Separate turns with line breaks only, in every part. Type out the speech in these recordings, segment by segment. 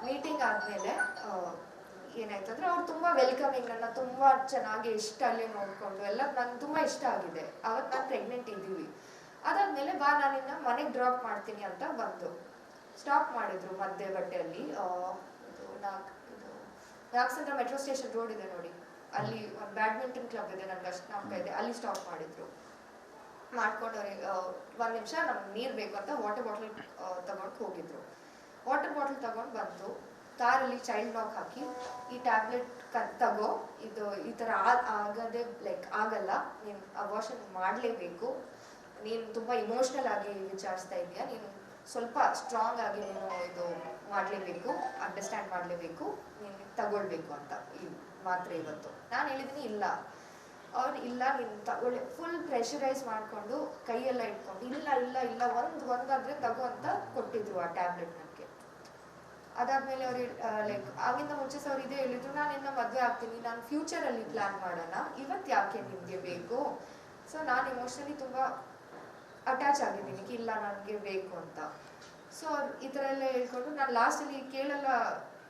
Meeting ಆದಮೇಲೆ ಏನಾಯ್ತು ಅಂದರೆ ಅವ್ರು ತುಂಬ ವೆಲ್ಕಮಿಂಗ್, ನನ್ನ ತುಂಬ ಚೆನ್ನಾಗಿ ಇಷ್ಟ ಅಲ್ಲೇ ನೋಡಿಕೊಂಡು ಎಲ್ಲ ನಂಗೆ ತುಂಬ ಇಷ್ಟ ಆಗಿದೆ. ಅವತ್ತು ನಾನು ಪ್ರೆಗ್ನೆಂಟ್ ಇದ್ದೀವಿ. ಅದಾದಮೇಲೆ ಬಾ ನಾನಿನ್ನ ಮನೆಗೆ ಡ್ರಾಪ್ ಮಾಡ್ತೀನಿ ಅಂತ ಬಂದು ಸ್ಟಾಪ್ ಮಾಡಿದ್ರು ಮಧ್ಯೆ ಬಟ್ಟೆಯಲ್ಲಿ. ಇದು ನಾಗಸಂದ್ರ ಮೆಟ್ರೋ ಸ್ಟೇಷನ್ ರೋಡ್ ಇದೆ ನೋಡಿ, ಅಲ್ಲಿ ಒಂದು ಬ್ಯಾಡ್ಮಿಂಟನ್ ಕ್ಲಬ್ ಇದೆ, ನನಗೆ ಅಷ್ಟು ನಾಮಕ ಇದೆ, ಅಲ್ಲಿ ಸ್ಟಾಪ್ ಮಾಡಿದ್ರು. ಮಾಡ್ಕೊಂಡು ಅವ್ರಿಗೆ 1 ನಿಮಿಷ ನಮ್ಗೆ ನೀರು ಬೇಕು ಅಂತ ವಾಟರ್ ಬಾಟಲ್ ತಗೊಂಡು ಹೋಗಿದ್ರು. ವಾಟರ್ ಬಾಟಲ್ ತಗೊಂಡು ಬಂದು ಕಾರಲ್ಲಿ ಚೈಲ್ಡ್ ಲಾಕ್ ಹಾಕಿ, ಈ ಟ್ಯಾಬ್ಲೆಟ್ ತಗೋ, ಇದು ಈ ಥರ ಆಗದೆ ಆಗಲ್ಲ, ನೀನು ಅಬಾರ್ಷನ್ ಮಾಡಲೇಬೇಕು, ನೀನು ತುಂಬ ಇಮೋಷ್ನಲ್ ಆಗಿ ವಿಚಾರಿಸ್ತಾ ಇದೆಯಾ, ನೀನು ಸ್ವಲ್ಪ ಸ್ಟ್ರಾಂಗ್ ಆಗಿ ನೀನು ಇದು ಮಾಡಲೇಬೇಕು, ಅಂಡರ್ಸ್ಟ್ಯಾಂಡ್ ಮಾಡಲೇಬೇಕು, ನೀನು ತಗೊಳ್ಬೇಕು ಅಂತ ಈ ಮಾತ್ರೆ ಇವತ್ತು. ನಾನು ಹೇಳಿದ್ದೀನಿ ಇಲ್ಲ. ಅವ್ರು ಇಲ್ಲ ನೀನು ತಗೊಳ್ಳಿ, ಫುಲ್ ಪ್ರೆಷರೈಸ್ ಮಾಡಿಕೊಂಡು ಕೈಯೆಲ್ಲ ಇಟ್ಕೊಂಡು ಇಲ್ಲ ಇಲ್ಲ ಇಲ್ಲ ಒಂದಾದರೆ ತಗೋ ಅಂತ ಕೊಟ್ಟಿದ್ರು ಆ ಟ್ಯಾಬ್ಲೆಟ್ ನನಗೆ. ಅದಾದಮೇಲೆ ಅವ್ರು ಆಗಿಂದ ಮುಂಚೆ ಅವ್ರು ಇದೇ ಹೇಳಿದ್ರು, ನಾನು ಇನ್ನು ಮದುವೆ ಆಗ್ತೀನಿ, ನಾನು ಫ್ಯೂಚರಲ್ಲಿ ಪ್ಲ್ಯಾನ್ ಮಾಡೋಣ, ಇವತ್ತು ಯಾಕೆ ನಿಮಗೆ ಬೇಕು. ಸೊ ನಾನು ಇಮೋಷ್ನಲಿ ತುಂಬ ಅಟ್ಯಾಚ್ ಆಗಿದ್ದೀನಿ, ಇಲ್ಲ ನನಗೆ ಬೇಕು ಅಂತ. ಸೊ ಅವ್ರು ಈ ಥರ ಎಲ್ಲ ಹೇಳ್ಕೊಂಡು ನಾನು ಲಾಸ್ಟಲ್ಲಿ ಕೇಳಲ್ಲ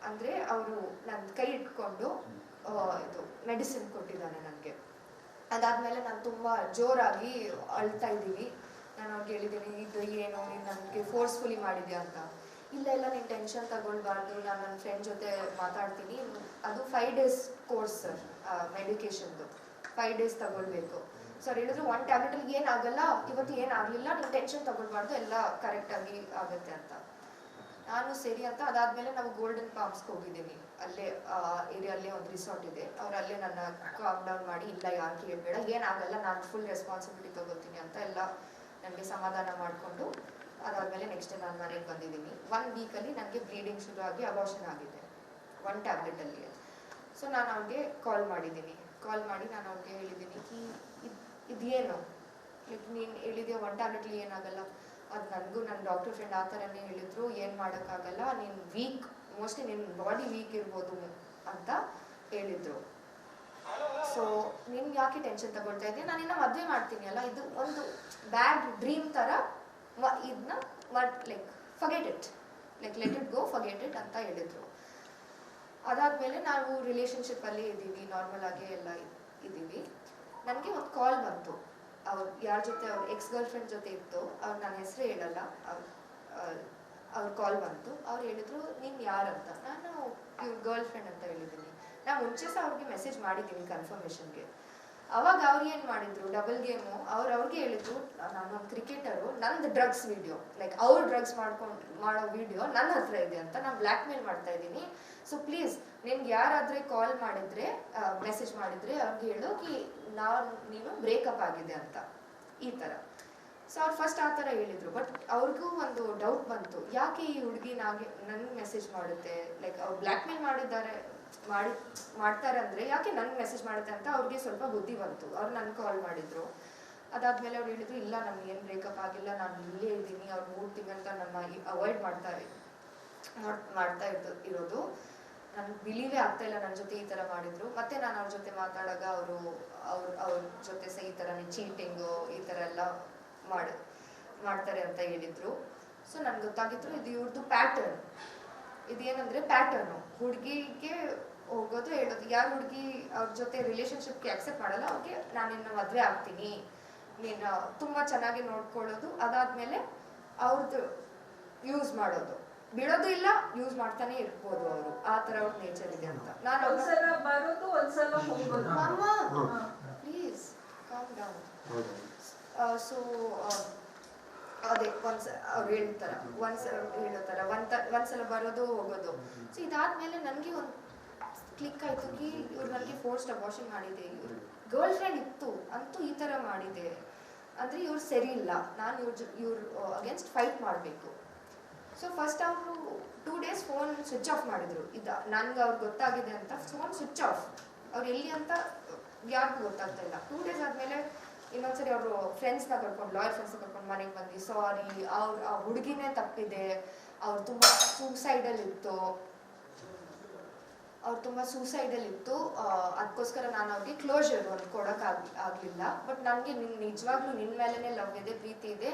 ಅಂದರೆ ಅವರು ನನ್ನ ಕೈ ಇಟ್ಕೊಂಡು ಇದು ಮೆಡಿಸಿನ್ ಕೊಟ್ಟಿದ್ದಾನೆ ನನಗೆ. ಅದಾದಮೇಲೆ ನಾನು ತುಂಬ ಜೋರಾಗಿ ಅಳ್ತಾ ಇದ್ದೀವಿ. ನಾನು ಅವ್ರಿಗೆ ಹೇಳಿದ್ದೀನಿ, ಇದು ಏನು ನೀನು ನನಗೆ ಫೋರ್ಸ್ಫುಲಿ ಮಾಡಿದ್ಯಾ ಅಂತ. ಇಲ್ಲ ಇಲ್ಲ ನೀನು ಟೆನ್ಷನ್ ತಗೊಳ್ಬಾರ್ದು, ನಾನು ನನ್ನ ಫ್ರೆಂಡ್ ಜೊತೆ ಮಾತಾಡ್ತೀನಿ, ಅದು 5 days ಕೋರ್ಸ್ ಸರ್, ಮೆಡಿಕೇಶನ್ದು 5 days ತಗೊಳ್ಬೇಕು. ಸರ್ ಹೇಳಿದ್ರು 1 ಟ್ಯಾಬ್ಲೆಟಲ್ಲಿ ಏನಾಗಲ್ಲ, ಇವತ್ತು ಏನಾಗಲಿಲ್ಲ, ನೀವು ಟೆನ್ಷನ್ ತಗೊಳ್ಬಾರ್ದು, ಎಲ್ಲ ಕರೆಕ್ಟಾಗಿ ಆಗುತ್ತೆ ಅಂತ. ನಾನು ಸರಿ ಅಂತ ಅದಾದಮೇಲೆ ನಾವು ಗೋಲ್ಡನ್ ಪಾಮ್ಸ್ಗೆ ಹೋಗಿದ್ದೀನಿ. ಅಲ್ಲೇ ಏರಿಯಲ್ಲೇ ಒಂದು ರಿಸಾರ್ಟ್ ಇದೆ, ಅವ್ರು ಅಲ್ಲೇ ನನ್ನ ಕಾಮ್ ಡೌನ್ ಮಾಡಿ, ಇಲ್ಲ ಯಾರು ಕೇಳಬೇಡ, ಏನಾಗಲ್ಲ, ನಾನು ಫುಲ್ ರೆಸ್ಪಾನ್ಸಿಬಿಲಿಟಿ ತಗೋತೀನಿ ಅಂತ ಎಲ್ಲ ನನಗೆ ಸಮಾಧಾನ ಮಾಡಿಕೊಂಡು ಅದಾದಮೇಲೆ ನೆಕ್ಸ್ಟ್ ಡೇ ನಾನು ಮನೆಗೆ ಬಂದಿದ್ದೀನಿ. 1 ವೀಕಲ್ಲಿ ನನಗೆ ಬ್ಲೀಡಿಂಗ್ ಶುರು ಆಗಿ ಅಬಾರ್ಷನ್ ಆಗಿದೆ 1 ಟ್ಯಾಬ್ಲೆಟಲ್ಲಿ. ಸೊ ನಾನು ಅವ್ರಿಗೆ ಕಾಲ್ ಮಾಡಿದ್ದೀನಿ. ಕಾಲ್ ಮಾಡಿ ನಾನು ಅವ್ರಿಗೆ ಹೇಳಿದ್ದೀನಿ, ಇದೇನು ನೀನು ಹೇಳಿದ್ಯಾ 1 ಟ್ಯಾಬ್ಲೆಟ್ಲಿ ಏನಾಗಲ್ಲ, ಅದು ನನಗೂ ನನ್ನ ಡಾಕ್ಟರ್ ಫ್ರೆಂಡ್ ಆ ಥರನೇ ಹೇಳಿದ್ರು, ಏನು ಮಾಡೋಕ್ಕಾಗಲ್ಲ, ನೀನು ವೀಕ್, ಮೋಸ್ಟ್ಲಿ ನಿನ್ನ ಬಾಡಿ ವೀಕ್ ಇರ್ಬೋದು ಅಂತ ಹೇಳಿದರು. ಸೊ ನೀನು ಯಾಕೆ ಟೆನ್ಷನ್ ತಗೊಳ್ತಾ ಇದೆಯಾ, ನಾನಿನ್ನ ಮದುವೆ ಮಾಡ್ತೀನಿ ಅಲ್ಲ, ಇದು ಒಂದು ಬ್ಯಾಡ್ ಡ್ರೀಮ್ ಥರ, ಇದನ್ನ forget it, let it go, forget it ಅಂತ ಹೇಳಿದರು. ಅದಾದಮೇಲೆ ನಾವು ರಿಲೇಷನ್ಶಿಪ್ಪಲ್ಲಿ ಇದ್ದೀವಿ, ನಾರ್ಮಲ್ ಆಗಿ ಎಲ್ಲ ಇದ್ದೀವಿ. ನನಗೆ ಒಂದು ಕಾಲ್ ಬಂತು, ಅವ್ರು ಯಾರ ಜೊತೆ, ಅವ್ರ ಎಕ್ಸ್ ಗರ್ಲ್ ಫ್ರೆಂಡ್ ಜೊತೆ ಇತ್ತು, ಅವ್ರು ನನ್ನ ಹೆಸರು ಹೇಳಲ್ಲ, ಅವ್ರ ಕಾಲ್ ಬಂತು. ಅವ್ರು ಹೇಳಿದ್ರು ನೀನು ಯಾರಂತ. ನಾನು ಇವ್ರ ಗರ್ಲ್ ಫ್ರೆಂಡ್ ಅಂತ ಹೇಳಿದ್ದೀನಿ. ನಾನು ಮುಂಚೆ ಸಹ ಅವ್ರಿಗೆ ಮೆಸೇಜ್ ಮಾಡಿದ್ದೀನಿ ಕನ್ಫರ್ಮೇಷನ್ಗೆ. ಅವಾಗ ಅವ್ರು ಏನು ಮಾಡಿದ್ರು, ಡಬಲ್ ಗೇಮು, ಅವ್ರಿಗೆ ಹೇಳಿದ್ರು ನಾನೊಂದು ಕ್ರಿಕೆಟರು, ನಂದು ಡ್ರಗ್ಸ್ ವಿಡಿಯೋ, ಅವ್ರು ಡ್ರಗ್ಸ್ ಮಾಡೋ ವಿಡಿಯೋ ನನ್ನ ಹತ್ರ ಇದೆ ಅಂತ, ನಾನು ಬ್ಲ್ಯಾಕ್ ಮೇಲ್ ಮಾಡ್ತಾ ಇದ್ದೀನಿ. ಸೊ ಪ್ಲೀಸ್ ನಿನ್ಗೆ ಯಾರಾದರೆ ಕಾಲ್ ಮಾಡಿದರೆ, ಮೆಸೇಜ್ ಮಾಡಿದರೆ ಅವ್ರಿಗೆ ಹೇಳು ನೀನು ಬ್ರೇಕಪ್ ಆಗಿದೆ ಅಂತ, ಈ ಥರ. ಸೊ ಅವ್ರು ಫಸ್ಟ್ ಆ ಥರ ಹೇಳಿದರು. ಬಟ್ ಅವ್ರಿಗೂ ಒಂದು ಡೌಟ್ ಬಂತು, ಯಾಕೆ ಈ ಹುಡುಗಿ ನನಗೆ ಮೆಸೇಜ್ ಮಾಡುತ್ತೆ, ಅವ್ರು ಬ್ಲ್ಯಾಕ್ ಮೇಲ್ ಮಾಡ್ತಾರೆ ಅಂದರೆ ಯಾಕೆ ನನಗೆ ಮೆಸೇಜ್ ಮಾಡುತ್ತೆ ಅಂತ ಅವ್ರಿಗೆ ಸ್ವಲ್ಪ ಬುದ್ಧಿ ಬಂತು. ಅವ್ರು ನನ್ನ ಕಾಲ್ ಮಾಡಿದರು. ಅದಾದಮೇಲೆ ಅವ್ರು ಹೇಳಿದ್ರು, ಇಲ್ಲ ನನಗೆ ಏನು ಬ್ರೇಕಪ್ ಆಗಿಲ್ಲ, ನಾನು ಇಲ್ಲೇ ಇದ್ದೀನಿ, ಅವ್ರು 3 ತಿಂಗಳಿಂದ ನನ್ನ ಅವಾಯ್ಡ್ ಮಾಡ್ತಾ ಇರೋದು, ನನಗೆ ಬಿಲೀವೇ ಆಗ್ತಾ ಇಲ್ಲ ನನ್ನ ಜೊತೆ ಈ ಥರ ಮಾಡಿದ್ರು. ಮತ್ತೆ ನಾನು ಅವ್ರ ಜೊತೆ ಮಾತಾಡಾಗ ಅವ್ರ ಜೊತೆ ಸಹ ಈ ಥರ ಚೀಟಿಂಗು ಈ ಥರ ಎಲ್ಲ ಮಾಡ್ತಾರೆ ಅಂತ ಹೇಳಿದರು. ಸೊ ನನಗೆ ಗೊತ್ತಾಗಿತ್ತು ಇದು ಇವ್ರದ್ದು ಪ್ಯಾಟರ್ನ್. ಇದೇನಂದರೆ ಪ್ಯಾಟರ್ನು, ಹುಡುಗಿಗೆ ಹೋಗೋದು ಹೇಳೋದು, ಯಾರು ಹುಡುಗಿ ಅವ್ರ ಜೊತೆ ರಿಲೇಷನ್ಶಿಪ್ಗೆ ಅಕ್ಸೆಪ್ಟ್ ಮಾಡಲ್ಲ ಅವ್ರಿಗೆ ನಾನು ಇನ್ನು ಮದುವೆ ಆಗ್ತೀನಿ, ನೀನು ತುಂಬ ಚೆನ್ನಾಗಿ ನೋಡ್ಕೊಳ್ಳೋದು, ಅದಾದಮೇಲೆ ಅವ್ರದ್ದು ಯೂಸ್ ಮಾಡೋದು, ಬಿಡೋದು ಇಲ್ಲ, ಯೂಸ್ ಮಾಡ್ತಾನೆ ಇರ್ಬೋದು ಅವರು, ಆ ಥರ ಅವ್ರ ನೇಚರ್ ಇದೆ ಅಂತ. ನಾನು
ಬರೋದು ಒಂದ್ಸಲ ಹೋಗೋದು.
ಅಮ್ಮ ಪ್ಲೀಸ್ ಕಾಮ್ ಡೌನ್. ಸೊ ಅದೇ ಅವ್ರು ಹೇಳ್ತಾರ ಹೇಳೋ ಥರ ಒಂದ್ಸಲ ಬರೋದು ಹೋಗೋದು. ಸೊ ಇದಾದ್ಮೇಲೆ ನನಗೆ ಒಂದು ಕ್ಲಿಕ್ ಆಯಿತು, ಇವ್ರು ನನಗೆ ಫೋರ್ಸ್ಡ್ ಅಬಾರ್ಷನ್ ಮಾಡಿದೆ, ಇವ್ರ ಗರ್ಲ್ ಫ್ರೆಂಡ್ ಇತ್ತು ಅಂತೂ ಈ ಥರ ಮಾಡಿದೆ ಅಂದರೆ ಇವ್ರು ಸರಿ ಇಲ್ಲ, ನಾನು ಇವ್ರ ಅಗೇನ್ಸ್ಟ್ ಫೈಟ್ ಮಾಡಬೇಕು. ಸೊ ಫಸ್ಟ್ ಅವರು 2 days ಫೋನ್ ಸ್ವಿಚ್ ಆಫ್ ಮಾಡಿದರು. ನನಗೆ ಅವ್ರಿಗೆ ಗೊತ್ತಾಗಿದೆ ಅಂತ ಫೋನ್ ಸ್ವಿಚ್ ಆಫ್, ಅವ್ರು ಎಲ್ಲಿ ಅಂತ ಯಾರಿಗೂ ಗೊತ್ತಾಗ್ತಾ ಇಲ್ಲ. 2 days ಆದಮೇಲೆ ಇನ್ನೊಂದ್ಸರಿ ಅವರು ಫ್ರೆಂಡ್ಸ್ನ ಕರ್ಕೊಂಡು, ಲಾಯರ್ ಫ್ರೆಂಡ್ಸ್ನ ಕರ್ಕೊಂಡು ಮನೆಗೆ ಬಂದು, ಸಾರಿ ಆ ಹುಡುಗಿನೇ ತಪ್ಪಿದೆ, ಅವ್ರು ತುಂಬ ಸೂಸೈಡಲ್ ಇತ್ತು, ಅವ್ರು ತುಂಬ ಸೂಸೈಡಲ್ಲಿ ಇತ್ತು. ಅದಕ್ಕೋಸ್ಕರ ನಾನು ಅವ್ರಿಗೆ ಕ್ಲೋಜರ್ ಒಂದು ಆಗಲಿಲ್ಲ. ಬಟ್ ನನಗೆ ನಿಜವಾಗ್ಲೂ ನಿನ್ನ ಮೇಲೇ ಲವ್ ಇದೆ, ಪ್ರೀತಿ ಇದೆ.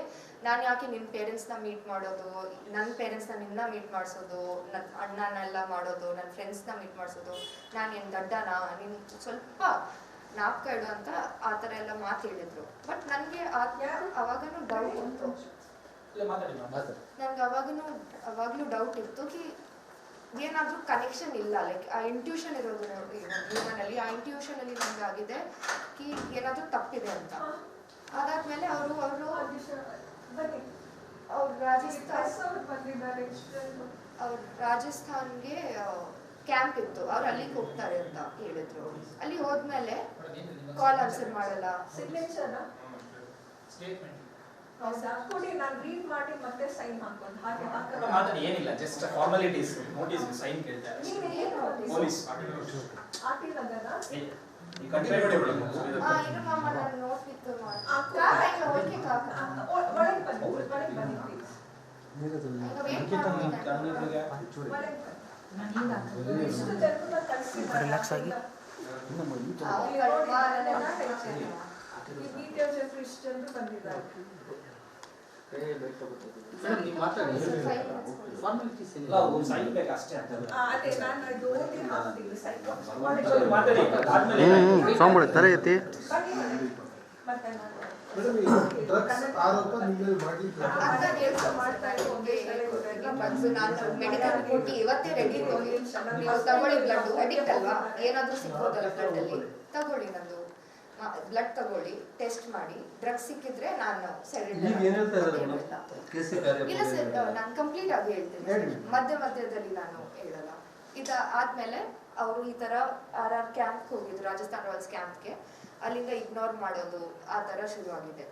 ನಾನು ಯಾಕೆ ನಿನ್ನ ಪೇರೆಂಟ್ಸ್ನ ಮೀಟ್ ಮಾಡೋದು, ನನ್ನ ಪೇರೆಂಟ್ಸ್ನ ನಿನ್ನ ಮೀಟ್ ಮಾಡಿಸೋದು, ನನ್ನ ಅಣ್ಣನೆಲ್ಲ ಮಾಡೋದು, ನನ್ನ ಫ್ರೆಂಡ್ಸ್ನ ಮೀಟ್ ಮಾಡಿಸೋದು, ನಾನು ಏನು ದಡ್ಡನಾ, ನಿನ್ನ ಸ್ವಲ್ಪ ನಾಪ್ಕ ಇಡು ಅಂತ ಆ ಥರ ಎಲ್ಲ ಮಾತು ಹೇಳಿದ್ರು. ಬಟ್ ನನಗೆ ಅವಾಗನೂ ಡೌಟ್ ಇತ್ತು, ನನಗೆ ಅವಾಗಲೂ ಡೌಟ್ ಇತ್ತು ಕಿ ಏನಾದರೂ ಕನೆಕ್ಷನ್ ಇಲ್ಲ. ಲೈಕ್ ಆ ಇಂಟ್ಯೂಷನ್ ಇರೋದು ನೋಡಿ ಜೀವನದಲ್ಲಿ, ಆ ಇಂಟ್ಯೂಷನಲ್ಲಿ ನನಗೆ ಆಗಿದೆ ಕಿ ಏನಾದರೂ ತಪ್ಪಿದೆ ಅಂತ. ಅದಾದ್ಮೇಲೆ ಅವರು ರಾಜಸ್ಥಾನ್ಗೆ ಕ್ಯಾಂಪ್ ಇತ್ತು, ಅವ್ರು ಅಲ್ಲಿಗೆ ಹೋಗ್ತಾರೆ ಅಂತ ಹೇಳಿದ್ರು. ಅಲ್ಲಿ ಹೋದ್ಮೇಲೆ ಕಾಲ್ ಆನ್ಸರ್ ಮಾಡಲ್ಲ.
ಸಿಗ್ನೇಚರ್ ಕೊಡಿ, ನಾನು ರೀಡ್ ಮಾಡಿ ಮತ್ತೆ ಸೈನ್ ಹಾಕೊಂಡು ಹಾಗೆ
ಮಾತಾಡಿ, ಏನಿಲ್ಲ, ಜಸ್ಟ್ ಫಾರ್ಮಾಲಿಟೀಸ್, ನೋಟಿಸ್ ಸೈನ್ ಕೇಳ್ತಾರೆ. ಪೊಲೀಸ್
ಆಟಿನಗರ
ಈ ಕಂಟ್ರೋಲ್ ಮಾಡಿ ಬಿಡೋದು.
ಇನ್ನು ಮಾಮ ನಾನು ನೋಡ್ತಿತ್ತು
ಒಳಗೆ ಬನ್ನಿ ಪ್ಲೀಸ್. ಇಷ್ಟು ಜನರನ್ನ ಕಳಿಸಿದ್ದಾರೆ,
ರಿಲ್ಯಾಕ್ಸ್ ಆಗಿ
ಈ ಡೀಟೇಲ್ಸ್ ಇಷ್ಟು ಜನರು ಬಂದಿದ್ದಾರೆ.
ಸೈನ್ ಬೇಕು ಅಷ್ಟೇ ಅಂತ.
ಅದೇ ನಾನು ಇದು ಓದಿ ಹಾಕ್ತೀನಿ ಸೈನ್
ಮಾತಾಡಿ ಆದ್ಮೇಲೆ
ಸಾಂಬಳ ತರ ಐತಿ.
ಮತ್ತೆ ನಾನು
ಅಂತ ಹೇಳ್ತಾ ಮಾಡ್ತಾ ಇದ್ದೆ. ನಾನು ಮೆಡಿಕಲ್ ಕೊಟ್ಟು ಇವತ್ತೇ ರೆಡಿ ಹೋಗಿ ನೀವು ತಗೊಳ್ಳಿ, ಬ್ಲಡ್ ಅಡಿಕ್ಟ್ ಅಲ್ವಾ, ಏನಾದರೂ ಸಿಕ್ಕೋದಲ್ಲ ಬ್ಲಡ್ ಅಲ್ಲಿ, ತಗೊಳ್ಳಿ ನಂದು ಬ್ಲಡ್ ತಗೊಳ್ಳಿ, ಟೆಸ್ಟ್ ಮಾಡಿ, ಡ್ರಗ್ಸ್ ಸಿಕ್ಕಿದ್ರೆ ನಾನು ಇಲ್ಲ ಸರ್, ನಾನು ಕಂಪ್ಲೀಟ್ ಆಗಿ ಹೇಳ್ತೀನಿ, ಮಧ್ಯದಲ್ಲಿ ನಾನು ಹೇಳಲ್ಲ. ಆದ್ಮೇಲೆ ಅವರು ಈ ತರ RR ಕ್ಯಾಂಪ್ ಹೋಗಿದ್ರು, ರಾಜಸ್ಥಾನ್ ರಾಯಲ್ಸ್ ಕ್ಯಾಂಪ್ಗೆ. ಅಲ್ಲಿಂದ ಇಗ್ನೋರ್ ಮಾಡೋದು ಆ ತರ ಶುರು ಆಗಿದೆ.